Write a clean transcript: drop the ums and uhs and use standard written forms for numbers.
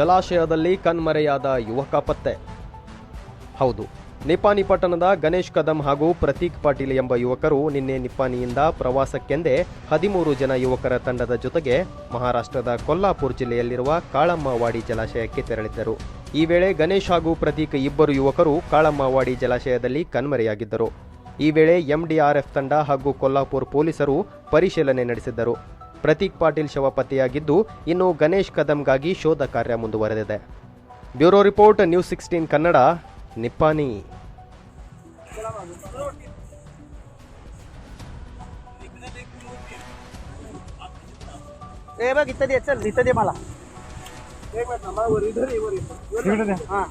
ಜಲಾಶಯದಲ್ಲಿ ಕಣ್ಮರೆಯಾದ ಯುವಕ ಪತ್ತೆ. ಹೌದು, ನಿಪ್ಪಾಣಿ ಪಟ್ಟಣದ ಗಣೇಶ್ ಕದಂ ಹಾಗೂ ಪ್ರತೀಕ್ ಪಾಟೀಲ್ ಎಂಬ ಯುವಕರು ನಿನ್ನೆ ನಿಪ್ಪಾಣಿಯಿಂದ ಪ್ರವಾಸಕ್ಕೆಂದೇ 13 ಜನ ಯುವಕರ ತಂಡದ ಜೊತೆಗೆ ಮಹಾರಾಷ್ಟ್ರದ ಕೊಲ್ಲಾಪುರ ಜಿಲ್ಲೆಯಲ್ಲಿರುವ ಕಾಳಮ್ಮವಾಡಿ ಜಲಾಶಯಕ್ಕೆ ತೆರಳಿದ್ದರು. ಈ ವೇಳೆ ಗಣೇಶ್ ಹಾಗೂ ಪ್ರತೀಕ್ ಇಬ್ಬರು ಯುವಕರು ಕಾಳಮ್ಮವಾಡಿ ಜಲಾಶಯದಲ್ಲಿ ಕಣ್ಮರೆಯಾಗಿದ್ದರು. ಈ ವೇಳೆ ಎಂಡಿಆರ್ಎಫ್ ತಂಡ ಹಾಗೂ ಕೊಲ್ಲಾಪುರ ಪೊಲೀಸರು ಪರಿಶೀಲನೆ ನಡೆಸಿದ್ದರು. ಪ್ರತೀಕ್ ಪಾಟೀಲ್ ಶವ ಪತ್ತೆಯಾಗಿದ್ದು, ಇನ್ನು ಗಣೇಶ್ ಕದಂಗಾಗಿ ಶೋಧ ಕಾರ್ಯ ಮುಂದುವರೆದಿದೆ. Bureau report, news 16 Kannada, Nippani. बघ इथं दे, चल इथं दे मला. एक मिनिट ना, मला वर इधर ये, वर ये. हां.